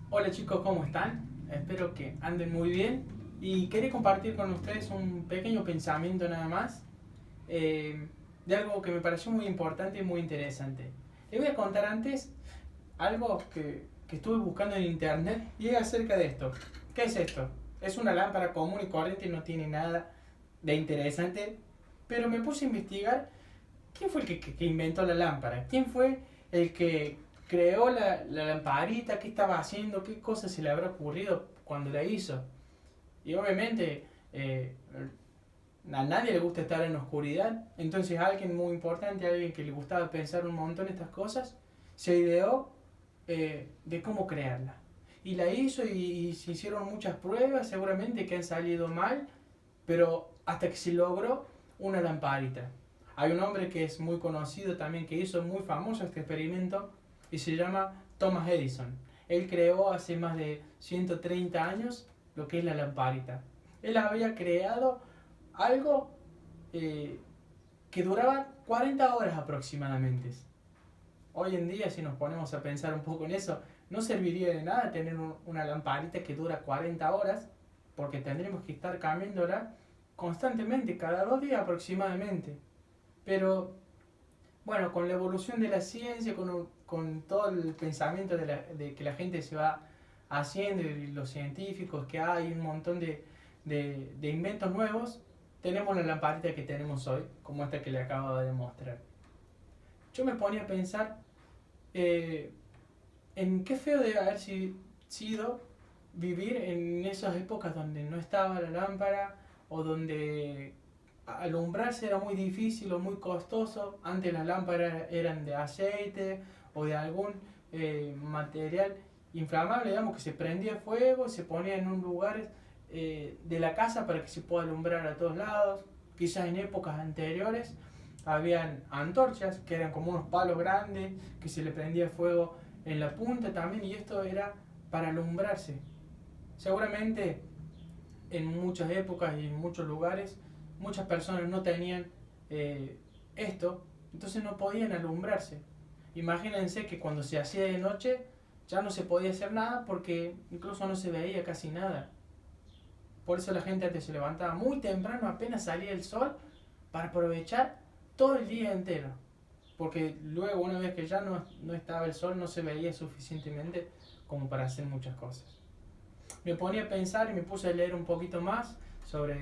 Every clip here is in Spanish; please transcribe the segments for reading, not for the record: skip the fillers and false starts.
Hola chicos, ¿cómo están? Espero que anden muy bien y quería compartir con ustedes un pequeño pensamiento nada más de algo que me pareció muy importante y muy interesante. Les voy a contar antes algo que estuve buscando en internet y es acerca de esto. ¿Qué es esto? Es una lámpara común y corriente y no tiene nada de interesante, pero me puse a investigar quién fue el que inventó la lámpara, quién fue el que creó la lamparita, qué estaba haciendo, qué cosas se le habrá ocurrido cuando la hizo. Y obviamente a nadie le gusta estar en la oscuridad, entonces alguien muy importante, alguien que le gustaba pensar un montón estas cosas, se ideó de cómo crearla. Y la hizo y se hicieron muchas pruebas, seguramente que han salido mal, pero hasta que se logró una lamparita. Hay un hombre que es muy conocido también, que hizo muy famoso este experimento y se llama Thomas Edison. Él creó hace más de 130 años lo que es la lamparita. Él había creado algo eh, que duraba 40 horas aproximadamente. Hoy en día, si nos ponemos a pensar un poco en eso, no serviría de nada tener una lamparita que dura 40 horas, porque tendremos que estar cambiándola constantemente, cada 2 días aproximadamente. Pero bueno, con la evolución de la ciencia, con todo el pensamiento de que la gente se va haciendo y los científicos que hay, un montón de inventos nuevos, tenemos la lamparita que tenemos hoy, como esta que le acabo de mostrar. Yo me ponía a pensar eh, en qué feo debe haber sido vivir en esas épocas donde no estaba la lámpara o donde alumbrarse era muy difícil o muy costoso. Antes las lámparas eran de aceite o de algún material inflamable, digamos, que se prendía fuego, se ponía en un lugar de la casa para que se pueda alumbrar a todos lados. Quizás en épocas anteriores habían antorchas que eran como unos palos grandes que se le prendía fuego en la punta también, y esto era para alumbrarse. Seguramente en muchas épocas y en muchos lugares muchas personas no tenían esto, entonces no podían alumbrarse. Imagínense que cuando se hacía de noche ya no se podía hacer nada porque incluso no se veía casi nada. Por eso la gente antes se levantaba muy temprano, apenas salía el sol, para aprovechar todo el día entero. Porque luego, una vez que ya no estaba el sol, no se veía suficientemente como para hacer muchas cosas. Me ponía a pensar y me puse a leer un poquito más sobre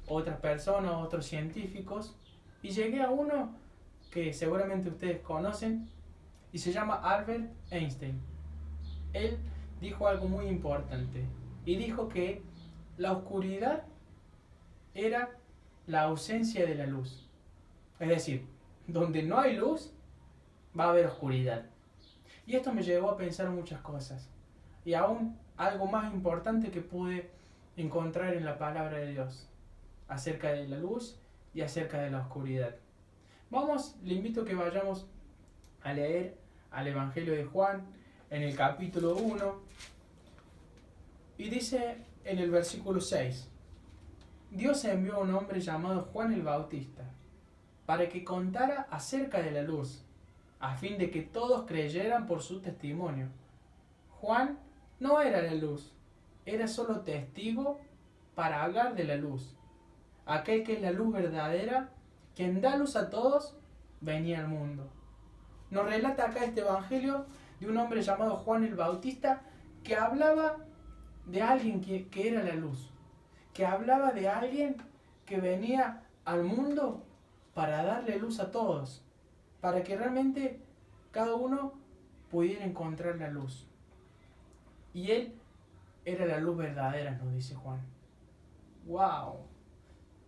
otras personas, otros científicos, y llegué a uno que seguramente ustedes conocen y se llama Albert Einstein. Él dijo algo muy importante y dijo que la oscuridad era la ausencia de la luz. Es decir, donde no hay luz va a haber oscuridad. Y esto me llevó a pensar muchas cosas. Y aún algo más importante que pude encontrar en la palabra de Dios, acerca de la luz y acerca de la oscuridad. Vamos, le invito a que vayamos a leer al Evangelio de Juan en el capítulo 1 y dice en el versículo 6: Dios envió a un hombre llamado Juan el Bautista para que contara acerca de la luz, a fin de que todos creyeran por su testimonio. Juan no era la luz, era solo testigo para hablar de la luz. Aquel que es la luz verdadera, quien da luz a todos, venía al mundo. Nos relata acá este evangelio de un hombre llamado Juan el Bautista que hablaba de alguien que era la luz, que hablaba de alguien que venía al mundo para darle luz a todos, para que realmente cada uno pudiera encontrar la luz. Y él era la luz verdadera, nos dice Juan. ¡Wow!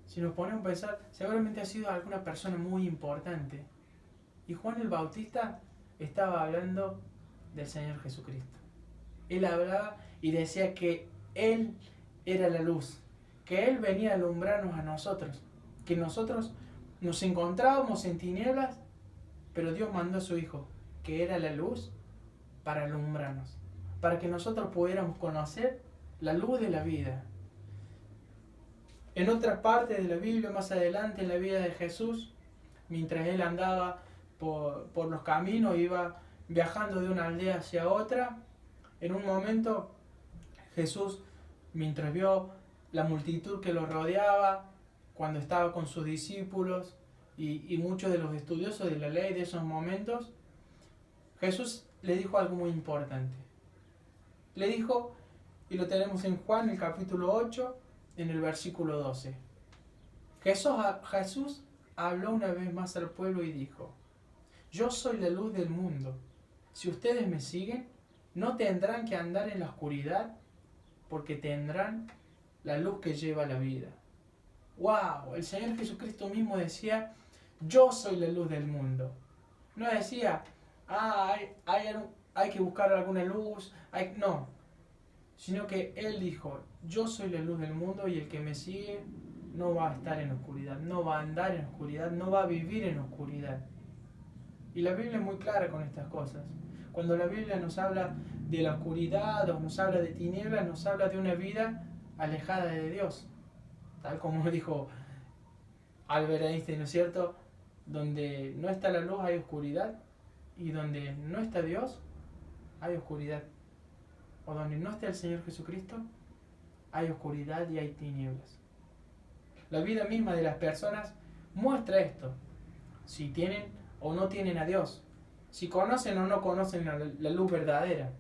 Si nos ponemos a pensar, seguramente ha sido alguna persona muy importante. Y Juan el Bautista estaba hablando del Señor Jesucristo. Él hablaba y decía que Él era la luz, que Él venía a alumbrarnos a nosotros, que nosotros nos encontrábamos en tinieblas, pero Dios mandó a su Hijo, que era la luz, para alumbrarnos, para que nosotros pudiéramos conocer la luz de la vida. En otra parte de la Biblia, más adelante en la vida de Jesús, mientras él andaba por los caminos, iba viajando de una aldea hacia otra, En un momento Jesús, mientras vio la multitud que lo rodeaba, cuando estaba con sus discípulos y muchos de los estudiosos de la ley de esos momentos, Jesús le dijo algo muy importante. Le dijo, y lo tenemos en Juan, el capítulo 8, en el versículo 12. Jesús habló una vez más al pueblo y dijo, yo soy la luz del mundo. Si ustedes me siguen, no tendrán que andar en la oscuridad, porque tendrán la luz que lleva a la vida. ¡Wow! El Señor Jesucristo mismo decía, yo soy la luz del mundo. No decía, hay que buscar alguna luz. No, sino que Él dijo, yo soy la luz del mundo y el que me sigue no va a estar en oscuridad, no va a andar en oscuridad, no va a vivir en oscuridad. Y la Biblia es muy clara con estas cosas. Cuando la Biblia nos habla de la oscuridad o nos habla de tinieblas, nos habla de una vida alejada de Dios. Tal como dijo Albert Einstein, ¿no es cierto? Donde no está la luz hay oscuridad, y donde no está Dios hay oscuridad. O donde no está el Señor Jesucristo hay oscuridad y hay tinieblas. La vida misma de las personas muestra esto. Si tienen o no tienen a Dios. Si conocen o no conocen la luz verdadera.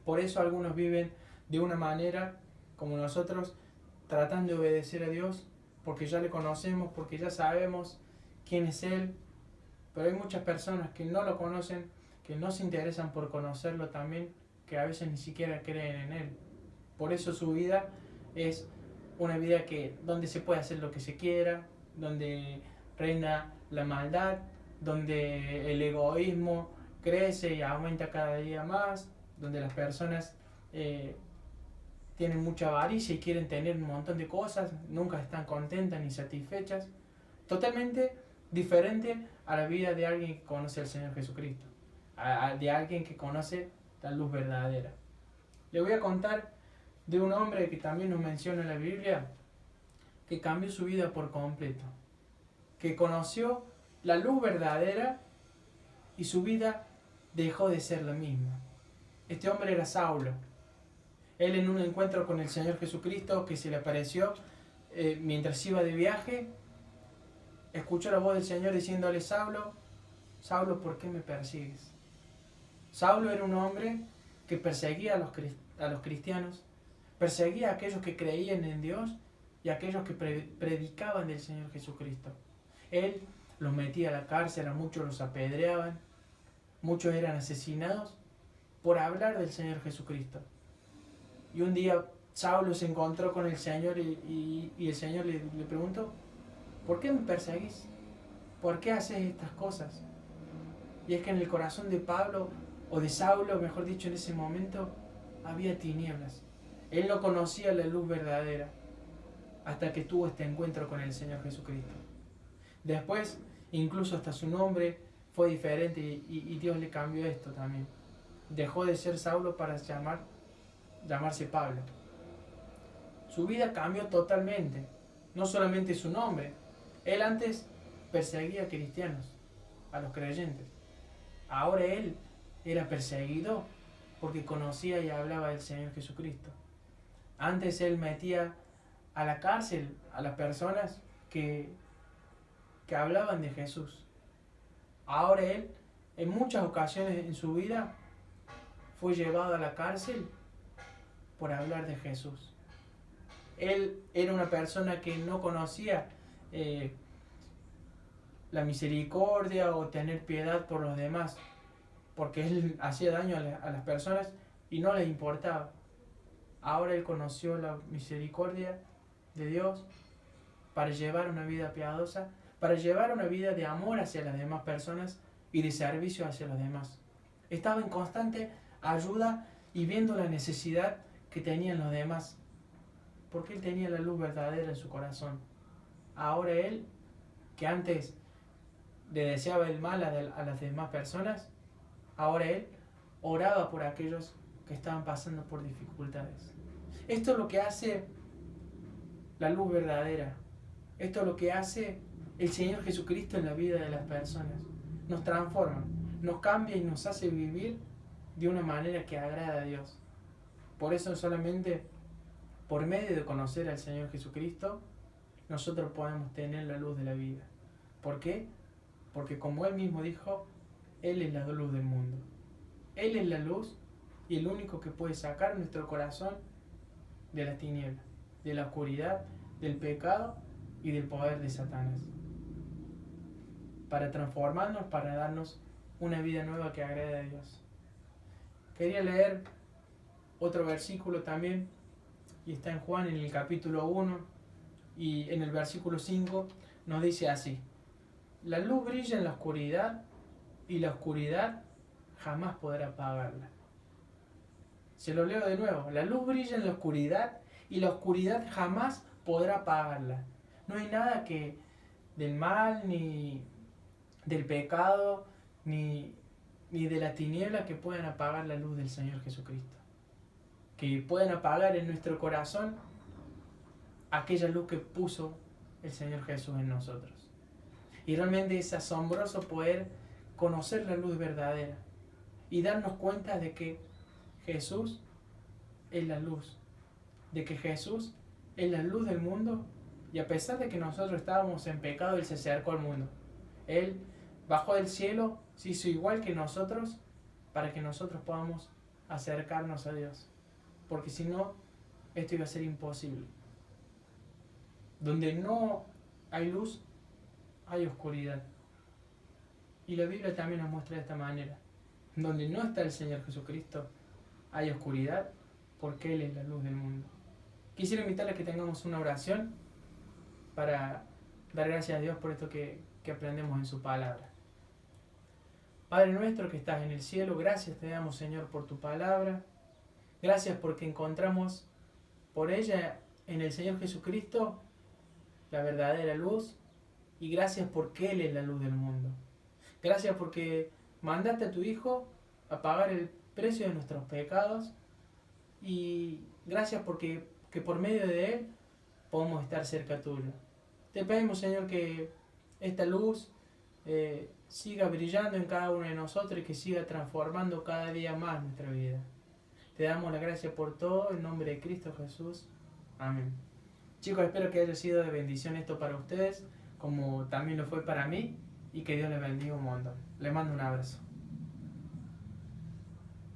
Por eso algunos viven de una manera como nosotros, tratando de obedecer a Dios, porque ya le conocemos, porque ya sabemos quién es Él. Pero hay muchas personas que no lo conocen, que no se interesan por conocerlo también, que a veces ni siquiera creen en Él. Por eso su vida es una vida donde se puede hacer lo que se quiera, donde reina la maldad, donde el egoísmo crece y aumenta cada día más, donde las personas tienen mucha avaricia y quieren tener un montón de cosas, nunca están contentas ni satisfechas. Totalmente diferente a la vida de alguien que conoce al Señor Jesucristo, de alguien que conoce la luz verdadera. Le voy a contar de un hombre que también nos menciona en la Biblia, que cambió su vida por completo, que conoció la luz verdadera y su vida dejó de ser la misma. Este hombre era Saulo. Él, en un encuentro con el Señor Jesucristo que se le apareció mientras iba de viaje, escuchó la voz del Señor diciéndole, Saulo, Saulo, ¿por qué me persigues? Saulo era un hombre que perseguía a los cristianos, perseguía a aquellos que creían en Dios y a aquellos que predicaban del Señor Jesucristo. Él los metía a la cárcel, a muchos los apedreaban, muchos eran asesinados por hablar del Señor Jesucristo. Y un día Saulo se encontró con el Señor y el Señor le preguntó, ¿por qué me perseguís? ¿Por qué haces estas cosas? Y es que en el corazón de Pablo, o de Saulo, mejor dicho, en ese momento, había tinieblas. Él no conocía la luz verdadera hasta que tuvo este encuentro con el Señor Jesucristo. Después, incluso hasta su nombre fue diferente y Dios le cambió esto también. Dejó de ser Saulo para llamarse Pablo. Su vida cambió totalmente, no solamente su nombre. Él antes perseguía a cristianos, a los creyentes. Ahora él era perseguido porque conocía y hablaba del Señor Jesucristo. Antes él metía a la cárcel a las personas que hablaban de Jesús. Ahora él, en muchas ocasiones en su vida, fue llevado a la cárcel por hablar de Jesús. Él era una persona que no conocía la misericordia o tener piedad por los demás, porque él hacía daño a las personas y no les importaba. Ahora él conoció la misericordia de Dios para llevar una vida piadosa, para llevar una vida de amor hacia las demás personas y de servicio hacia los demás. Estaba en constante ayuda y viendo la necesidad que tenían los demás, porque él tenía la luz verdadera en su corazón. Ahora él, que antes le deseaba el mal a las demás personas, ahora él oraba por aquellos que estaban pasando por dificultades. Esto es lo que hace la luz verdadera. Esto es lo que hace el Señor Jesucristo en la vida de las personas. Nos transforma, nos cambia y nos hace vivir de una manera que agrada a Dios. Por eso solamente por medio de conocer al Señor Jesucristo, nosotros podemos tener la luz de la vida. ¿Por qué? Porque como Él mismo dijo, Él es la luz del mundo. Él es la luz y el único que puede sacar nuestro corazón de las tinieblas, de la oscuridad, del pecado y del poder de Satanás. Para transformarnos, para darnos una vida nueva que agrade a Dios. Quería leer otro versículo también, y está en Juan en el capítulo 1 y en el versículo 5 nos dice así: la luz brilla en la oscuridad y la oscuridad jamás podrá apagarla. Se lo leo de nuevo: la luz brilla en la oscuridad y la oscuridad jamás podrá apagarla. No hay nada que del mal, ni del pecado, ni de la tiniebla que puedan apagar la luz del Señor Jesucristo. Que puedan apagar en nuestro corazón aquella luz que puso el Señor Jesús en nosotros. Y realmente es asombroso poder conocer la luz verdadera y darnos cuenta de que Jesús es la luz, de que Jesús es la luz del mundo, y a pesar de que nosotros estábamos en pecado, Él se acercó al mundo. Él bajó del cielo, se hizo igual que nosotros para que nosotros podamos acercarnos a Dios, porque si no, esto iba a ser imposible. Donde no hay luz, hay oscuridad. Y la Biblia también nos muestra de esta manera: donde no está el Señor Jesucristo, hay oscuridad, porque Él es la luz del mundo. Quisiera invitarle a que tengamos una oración para dar gracias a Dios por esto que aprendemos en su palabra. Padre nuestro que estás en el cielo, gracias te damos, Señor, por tu palabra. Gracias porque encontramos por ella en el Señor Jesucristo la verdadera luz, y gracias porque Él es la luz del mundo. Gracias porque mandaste a tu Hijo a pagar el precio de nuestros pecados, y gracias porque que por medio de Él podemos estar cerca tuyo. Te pedimos, Señor, que esta luz siga brillando en cada uno de nosotros y que siga transformando cada día más nuestra vida. Te damos la gracia por todo, en nombre de Cristo Jesús. Amén. Chicos, espero que haya sido de bendición esto para ustedes, como también lo fue para mí, y que Dios les bendiga un montón. Les mando un abrazo.